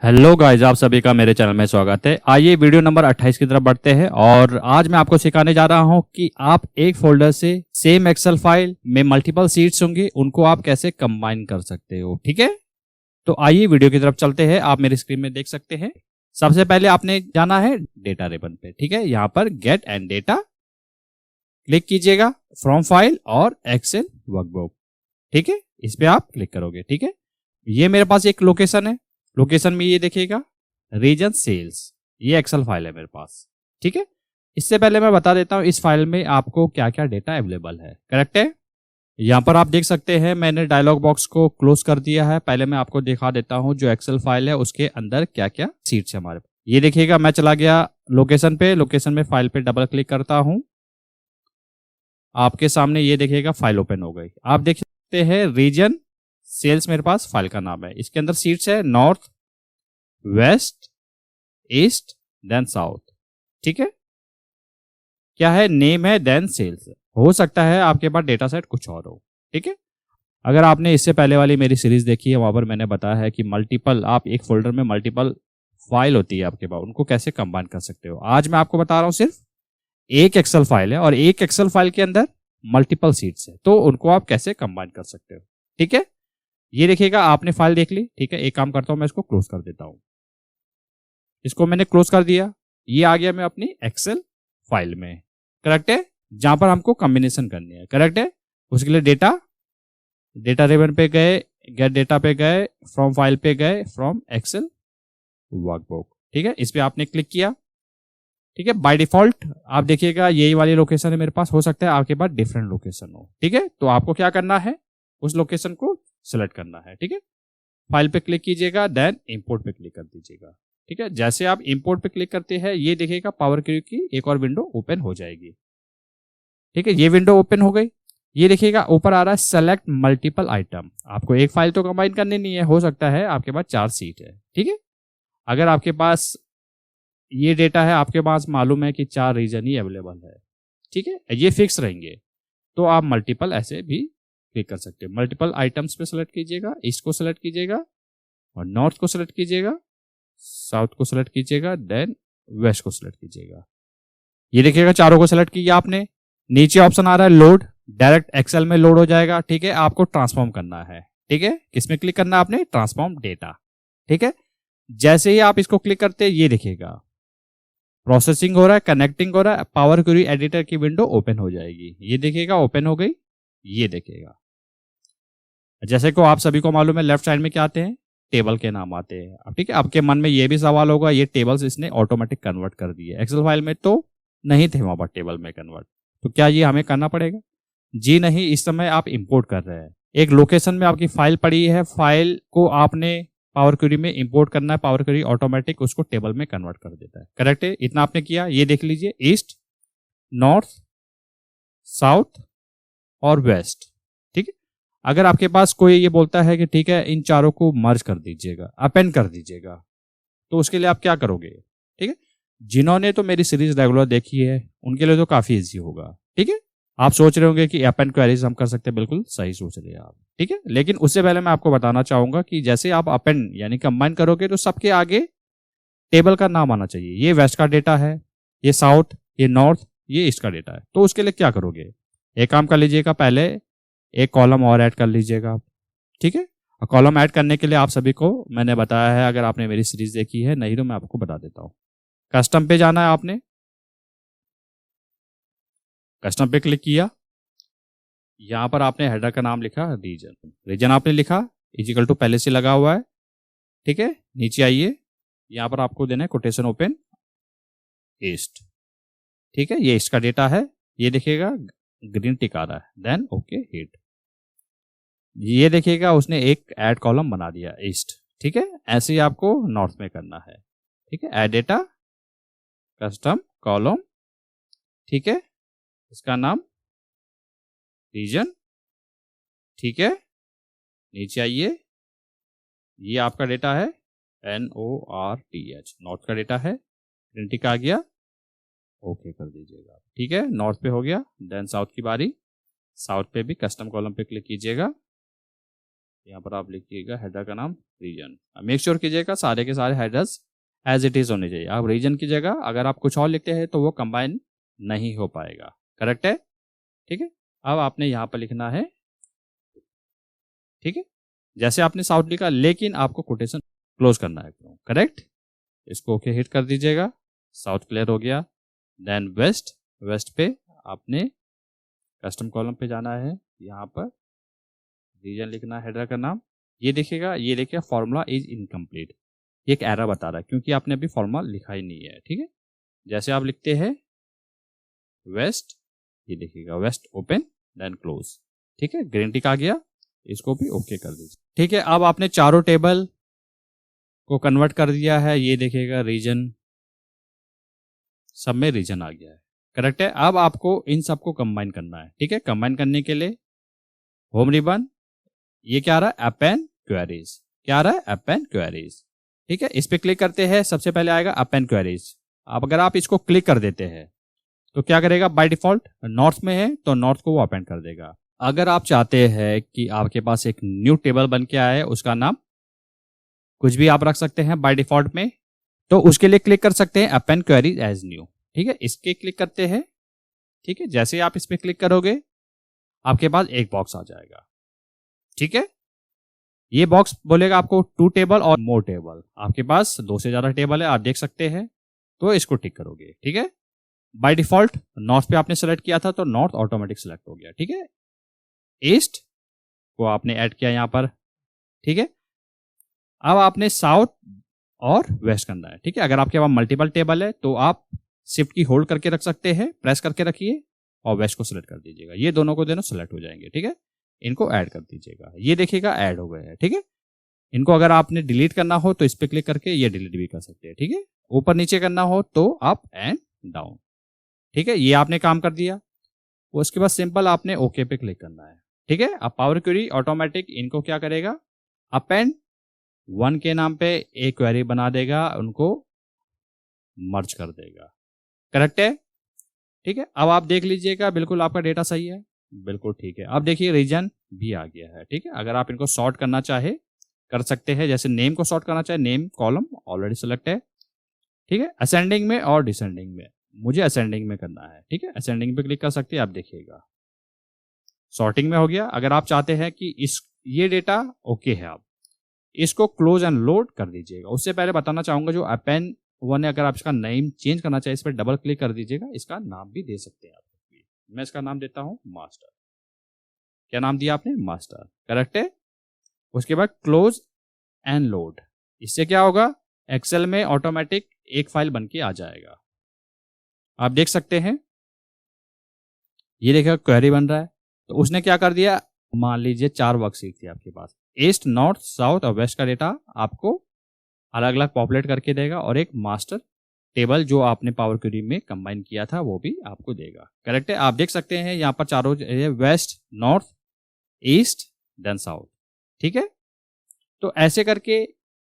Hello guys, आप सभी का मेरे चैनल में स्वागत है। आइए वीडियो नंबर 28 की तरफ बढ़ते हैं और आज मैं आपको सिखाने जा रहा हूं कि आप एक फोल्डर से सेम एक्सेल फाइल में मल्टीपल शीट्स होंगी, उनको आप कैसे कंबाइन कर सकते हो। ठीक है, तो आइए वीडियो की तरफ चलते हैं। आप मेरी स्क्रीन में देख सकते हैं। सबसे पहले आपने जाना है डेटा रिबन पे। ठीक है, यहाँ पर गेट एंड डेटा क्लिक कीजिएगा, फ्रॉम फाइल और एक्सेल वर्कबुक। ठीक है, इस पे आप क्लिक करोगे। ठीक है, ये मेरे पास एक लोकेशन है। लोकेशन में ये देखिएगा रीजन सेल्स, ये एक्सेल फाइल है मेरे पास। ठीक है, इससे पहले मैं बता देता हूं इस फाइल में आपको क्या क्या डेटा अवेलेबल है। करेक्ट है, यहाँ पर आप देख सकते हैं मैंने डायलॉग बॉक्स को क्लोज कर दिया है। पहले मैं आपको दिखा देता हूं जो एक्सेल फाइल है उसके अंदर क्या क्या सीट्स है हमारे पास। ये देखिएगा, मैं चला गया लोकेशन पे। लोकेशन में फाइल पे डबल क्लिक करता हूं, आपके सामने ये देखिएगा फाइल ओपन हो गई। आप देख सकते हैं रीजन सेल्स मेरे पास फाइल का नाम है। इसके अंदर सीट्स है north, west, east, then south. ठीक है, क्या है, नेम है, देन सेल्स। हो सकता है आपके पास डेटा सेट कुछ और हो। ठीक है, अगर आपने इससे पहले वाली मेरी सीरीज देखी है, वहां पर मैंने बताया है कि मल्टीपल, आप एक फोल्डर में मल्टीपल फाइल होती है आपके पास, उनको कैसे कंबाइन कर सकते हो। आज मैं आपको बता रहा हूं सिर्फ एक एक्सेल फाइल है और एक एक्सेल फाइल के अंदर मल्टीपल सीट्स है, तो उनको आप कैसे कंबाइन कर सकते हो। ठीक है, ये देखिएगा आपने फाइल देख ली। ठीक है, एक काम करता हूं, मैं इसको क्लोज कर देता हूं। इसको मैंने क्लोज कर दिया, ये आ गया मैं अपनी एक्सेल फाइल में। करेक्ट है, जहां पर हमको कॉम्बिनेशन करनी है। करेक्ट है, उसके लिए डेटा डेटा रिबन पे गए, गेट डेटा पे गए, फ्रॉम फाइल पे गए, फ्रॉम एक्सेल वर्कबुक। ठीक है, इस पे आपने क्लिक किया। ठीक है, बाय डिफॉल्ट आप देखिएगा यही वाली लोकेशन है मेरे पास। हो सकता है आपके पास डिफरेंट लोकेशन हो। ठीक है, तो आपको क्या करना है, उस लोकेशन को सिलेक्ट करना है। ठीक है, फाइल पे क्लिक कीजिएगा, देन इंपोर्ट पे क्लिक कर दीजिएगा। ठीक है, जैसे आप इंपोर्ट पे क्लिक करते हैं ये देखिएगा पावर क्यू की एक और विंडो ओपन हो जाएगी। ठीक है, ये विंडो ओपन हो गई। ये देखिएगा ऊपर आ रहा है सेलेक्ट मल्टीपल आइटम। आपको एक फाइल तो कंबाइन करनी नहीं है, हो सकता है आपके पास 4 सीट है। ठीक है, अगर आपके पास ये डेटा है, आपके पास मालूम है कि 4 रीजन ही अवेलेबल है। ठीक है, ये फिक्स रहेंगे, तो आप मल्टीपल ऐसे भी क्लिक कर सकते हैं। मल्टीपल आइटम्स पे सेलेक्ट कीजिएगा, ईस्ट को सेलेक्ट कीजिएगा और नॉर्थ को सेलेक्ट कीजिएगा, साउथ को सेलेक्ट कीजिएगा, देन वेस्ट को सेलेक्ट कीजिएगा। ये देखिएगा चारों को सेलेक्ट किया आपने। नीचे ऑप्शन आ रहा है लोड, डायरेक्ट एक्सेल में लोड हो जाएगा। ठीक है, आपको ट्रांसफॉर्म करना है। ठीक है, किसमें क्लिक करना है आपने, ट्रांसफॉर्म डेटा। ठीक है, जैसे ही आप इसको क्लिक करते हैं ये देखिएगा प्रोसेसिंग हो रहा है, कनेक्टिंग हो रहा है, पावर क्वेरी एडिटर की विंडो ओपन हो जाएगी। ये देखिएगा ओपन हो गई। ये देखिएगा, जैसे को आप सभी को मालूम है लेफ्ट साइड में क्या आते हैं, टेबल के नाम आते हैं। अब ठीक है, आपके मन में ये भी सवाल होगा ये टेबल्स इसने ऑटोमेटिक कन्वर्ट कर दिए, एक्सेल फाइल में तो नहीं थे वहां पर टेबल में कन्वर्ट, तो क्या ये हमें करना पड़ेगा। जी नहीं, इस समय आप इंपोर्ट कर रहे हैं। एक लोकेशन में आपकी फाइल पड़ी है, फाइल को आपने पावर क्वेरी में इंपोर्ट करना है, पावर क्वेरी ऑटोमेटिक उसको टेबल में कन्वर्ट कर देता है। करेक्ट है, इतना आपने किया। ये देख लीजिए ईस्ट, नॉर्थ, साउथ और वेस्ट। ठीक है, अगर आपके पास कोई ये बोलता है कि ठीक है इन चारों को मर्ज कर दीजिएगा, अपेंड कर दीजिएगा, तो उसके लिए आप क्या करोगे। ठीक है, जिन्होंने तो मेरी सीरीज रेगुलर देखी है उनके लिए तो काफी इजी होगा। ठीक है, आप सोच रहे होंगे कि अपेंड क्वेरीज हम कर सकते हैं, बिल्कुल सही सोच रहे हैं आप। ठीक है, लेकिन उससे पहले मैं आपको बताना चाहूंगा कि जैसे आप अपेंड यानी कंबाइन करोगे तो सबके आगे टेबल का नाम आना चाहिए। ये वेस्ट का डेटा है, ये साउथ, ये नॉर्थ, ये ईस्ट का डेटा है। तो उसके लिए क्या करोगे, एक काम कर लीजिएगा, पहले एक कॉलम और ऐड कर लीजिएगा। ठीक है, और कॉलम ऐड करने के लिए आप सभी को मैंने बताया है, अगर आपने मेरी सीरीज देखी है, नहीं तो मैं आपको बता देता हूँ। कस्टम पे जाना है आपने, कस्टम पे क्लिक किया, यहां पर आपने हेडर का नाम लिखा रीजन, रीजन आपने लिखा इजिकल टू पहले से लगा हुआ है। ठीक है, नीचे आइए, यहां पर आपको देना है कोटेशन ओपन ईस्ट। ठीक है, ये ईस्ट का डेटा है, ये देखिएगा ग्रीन टिक आ रहा है, देन ओके हिट। ये देखिएगा उसने एक ऐड कॉलम बना दिया ईस्ट। ठीक है, ऐसे ही आपको नॉर्थ में करना है। ठीक है, ऐड डेटा, कस्टम कॉलम। ठीक है, इसका नाम रीजन। ठीक है, नीचे आइए, ये आपका डेटा है NORTH, नॉर्थ का डेटा है, ग्रीन टिक आ गया, ओके कर दीजिएगा। ठीक है, नॉर्थ पे हो गया, देन साउथ की बारी। साउथ पे भी कस्टम कॉलम पे क्लिक कीजिएगा, यहाँ पर आप लिखिएगा हेडर का नाम रीजन। मेक श्योर कीजिएगा सारे के सारे हेडर्स एज इट इज होने चाहिए। आप रीजन की जगह अगर आप कुछ और लिखते हैं तो वो कंबाइन नहीं हो पाएगा। करेक्ट है? ठीक है। अब आपने यहाँ पर लिखना है, ठीक है, जैसे आपने साउथ लिखा, लेकिन आपको कोटेशन क्लोज करना है। करेक्ट? इसको ओके हिट कर दीजिएगा। साउथ क्लियर हो गया। देन वेस्ट, वेस्ट पे आपने कस्टम कॉलम पे जाना है, यहाँ पर रीजन लिखना है, हेडर का नाम। ये देखिएगा, ये लिखिए फॉर्मूला इज इनकम्प्लीट, ये एक एरर बता रहा है क्योंकि आपने अभी फॉर्मूला लिखा ही नहीं है। ठीक है, जैसे आप लिखते हैं वेस्ट, ये देखिएगा वेस्ट ओपन देन क्लोज। ठीक है, ग्रीन टिक आ गया, इसको भी ओके कर दीजिए। ठीक है, अब आपने चारों टेबल को कन्वर्ट कर दिया है। ये देखिएगा रीजन, सब में रीजन आ गया है। करेक्ट है? अब आपको इन सबको कंबाइन करना है। ठीक है, कंबाइन करने के लिए होम रिबन, ये क्या आ रहा है, अपेंड क्वेरीज। क्या आ रहा है, अपेंड क्वेरीज। ठीक है, इस पे क्लिक करते हैं, सबसे पहले आएगा अपेंड क्वेरीज। अब अगर आप इसको क्लिक कर देते हैं तो क्या करेगा, बाय डिफॉल्ट नॉर्थ में है तो नॉर्थ को वो अपेंड कर देगा। अगर आप चाहते हैं कि आपके पास एक न्यू टेबल बन के आए, उसका नाम कुछ भी आप रख सकते हैं बाय डिफॉल्ट में, तो उसके लिए क्लिक कर सकते हैं अपेंड क्वेरीज एज न्यू। ठीक है, इसके क्लिक करते हैं। ठीक है, जैसे आप इस पे क्लिक करोगे आपके पास एक बॉक्स आ जाएगा। ठीक है, ये बॉक्स बोलेगा आपको टू टेबल और मोर टेबल। आपके पास दो से ज्यादा टेबल है, आप देख सकते हैं, तो इसको टिक करोगे। ठीक है, बाय डिफॉल्ट नॉर्थ पे आपने सेलेक्ट किया था तो नॉर्थ ऑटोमेटिक सेलेक्ट हो गया। ठीक है, ईस्ट को आपने ऐड किया यहां पर। ठीक है, अब आपने साउथ और वेस्ट करना है। ठीक है, अगर आपके पास मल्टीपल टेबल है तो आप शिफ्ट की होल्ड करके रख सकते हैं, प्रेस करके रखिए और वेस्ट को सिलेक्ट कर दीजिएगा। ये दोनों को दोनों सिलेक्ट हो जाएंगे। ठीक है, इनको ऐड कर दीजिएगा। ये देखिएगा ऐड हो गए हैं। ठीक है, इनको अगर आपने डिलीट करना हो तो इस पे क्लिक करके ये डिलीट भी कर सकते हैं। ठीक है, ऊपर नीचे करना हो तो अप एंड डाउन। ठीक है, ये आपने काम कर दिया। उसके बाद सिंपल आपने ओके पे क्लिक करना है। ठीक है, अब पावर क्वेरी ऑटोमेटिक इनको क्या करेगा, अप एंड वन के नाम पे एक क्वेरी बना देगा, उनको मर्ज कर देगा। करेक्ट है? ठीक है, अब आप देख लीजिएगा बिल्कुल आपका डेटा सही है, बिल्कुल ठीक है। अब देखिए रीजन भी आ गया है। ठीक है, अगर आप इनको सॉर्ट करना चाहे कर सकते हैं, जैसे नेम को सॉर्ट करना चाहे, नेम कॉलम ऑलरेडी सेलेक्ट है। ठीक है, असेंडिंग में और डिसेंडिंग में, मुझे असेंडिंग में करना है। ठीक है, असेंडिंग पे क्लिक कर सकते हैं, आप देखिएगा सॉर्टिंग में हो गया। अगर आप चाहते हैं कि इस ये डेटा ओके है, आप इसको क्लोज एंड लोड कर दीजिएगा। उससे पहले बताना चाहूंगा, जो अपेन वन है, अगर आप इसका नेम चेंज करना चाहे इस पर डबल क्लिक कर दीजिएगा, इसका नाम भी दे सकते हैं आप। मैं इसका नाम देता हूं मास्टर। क्या नाम दिया आपने, मास्टर। करेक्ट है? उसके बाद क्लोज एंड लोड, इससे क्या होगा, एक्सेल में ऑटोमेटिक एक फाइल बन के आ जाएगा। आप देख सकते हैं, ये देखिए क्वेरी बन रहा है। तो उसने क्या कर दिया, मान लीजिए 4 वर्कशीट थी आपके पास, ईस्ट नॉर्थ साउथ और वेस्ट का डेटा आपको अलग अलग पॉपुलेट करके देगा, और एक मास्टर टेबल जो आपने पावर क्वेरी में कंबाइन किया था वो भी आपको देगा। करेक्ट है? आप देख सकते हैं यहाँ पर चारों west north east then south. ठीक है, तो ऐसे करके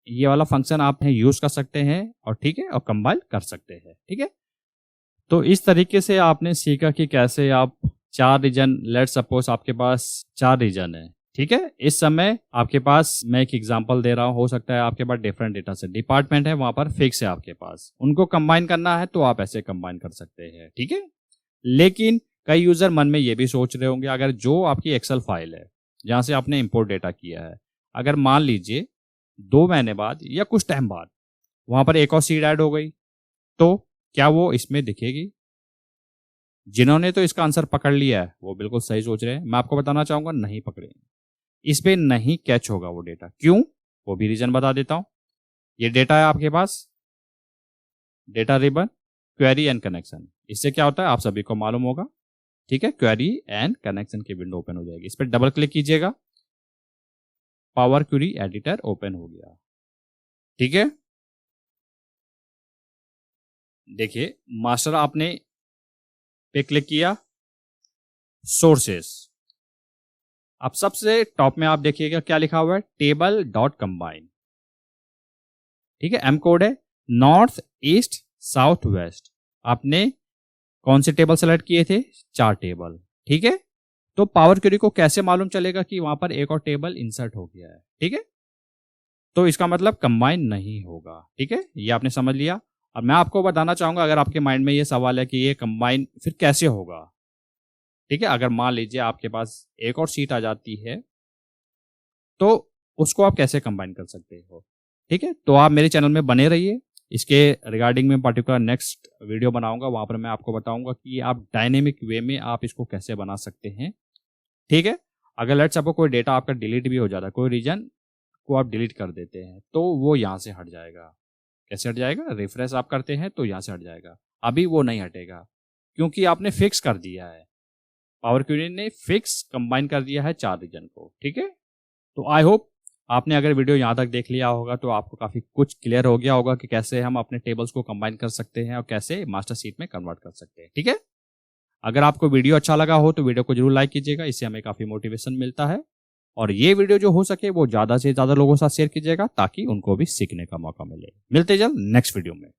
ये वाला फंक्शन आप यूज कर सकते हैं, और ठीक है, और कंबाइन कर सकते हैं। ठीक है, तो इस तरीके से आपने सीखा कि कैसे आप 4 रीजन, लेट सपोज आपके पास 4 रीजन है। ठीक है, इस समय आपके पास, मैं एक एग्जांपल दे रहा हूं, हो सकता है आपके पास डिफरेंट डेटा से डिपार्टमेंट है, वहां पर फिक्स है आपके पास, उनको कंबाइन करना है तो आप ऐसे कंबाइन कर सकते हैं। ठीक है, लेकिन कई यूजर मन में ये भी सोच रहे होंगे, अगर जो आपकी एक्सेल फाइल है जहां से आपने इंपोर्ट डेटा किया है, अगर मान लीजिए 2 महीने बाद या कुछ टाइम बाद वहां पर एक और सीट ऐड हो गई, तो क्या वो इसमें दिखेगी? जिन्होंने तो इसका आंसर पकड़ लिया है वो बिल्कुल सही सोच रहे हैं। मैं आपको बताना चाहूंगा, नहीं पकड़े, इस पे नहीं कैच होगा वो डेटा। क्यों? वो भी रीजन बता देता हूं। ये डेटा है आपके पास, data ribbon query and connection. इससे क्या होता है आप सभी को मालूम होगा। ठीक है, क्वेरी एंड कनेक्शन की विंडो ओपन हो जाएगी, इस पर डबल क्लिक कीजिएगा, पावर क्वेरी एडिटर ओपन हो गया। ठीक है, देखिए मास्टर आपने पे क्लिक किया, सोर्सेस, अब सबसे टॉप में आप देखिएगा क्या लिखा हुआ है, टेबल डॉट कंबाइन। ठीक है, एम कोड है, नॉर्थ ईस्ट साउथ वेस्ट। आपने कौन से टेबल सेलेक्ट किए थे, 4 टेबल। ठीक है, तो पावर क्वेरी को कैसे मालूम चलेगा कि वहां पर एक और टेबल इंसर्ट हो गया है, ठीक है। तो इसका मतलब कंबाइन नहीं होगा, ठीक है, ये आपने समझ लिया। अब मैं आपको बताना चाहूंगा, अगर आपके माइंड में ये सवाल है कि ये कंबाइन फिर कैसे होगा, ठीक है। अगर मान लीजिए आपके पास एक और सीट आ जाती है तो उसको आप कैसे कंबाइन कर सकते हो, ठीक है। तो आप मेरे चैनल में बने रहिए, इसके रिगार्डिंग में पर्टिकुलर नेक्स्ट वीडियो बनाऊंगा, वहां पर मैं आपको बताऊंगा कि आप डायनेमिक वे में आप इसको कैसे बना सकते हैं, ठीक है। अगर लेट्स सपोज कोई डेटा आपका डिलीट भी हो जाता है, कोई रीजन को आप डिलीट कर देते हैं, तो वो यहाँ से हट जाएगा। कैसे हट जाएगा? रिफ्रेश आप करते हैं तो यहाँ से हट जाएगा। अभी वो नहीं हटेगा क्योंकि आपने फिक्स कर दिया है, पावर क्वेरी ने फिक्स कंबाइन कर दिया है 4 रीजन को, ठीक है। तो आई होप आपने अगर वीडियो यहाँ तक देख लिया होगा तो आपको काफ़ी कुछ क्लियर हो गया होगा कि कैसे हम अपने टेबल्स को कंबाइन कर सकते हैं और कैसे मास्टर शीट में कन्वर्ट कर सकते हैं, ठीक है। अगर आपको वीडियो अच्छा लगा हो तो वीडियो को जरूर लाइक कीजिएगा, इससे हमें काफ़ी मोटिवेशन मिलता है। और ये वीडियो जो हो सके वो ज़्यादा से ज़्यादा लोगों के साथ शेयर कीजिएगा ताकि उनको भी सीखने का मौका मिले। मिलते जल्द नेक्स्ट वीडियो में।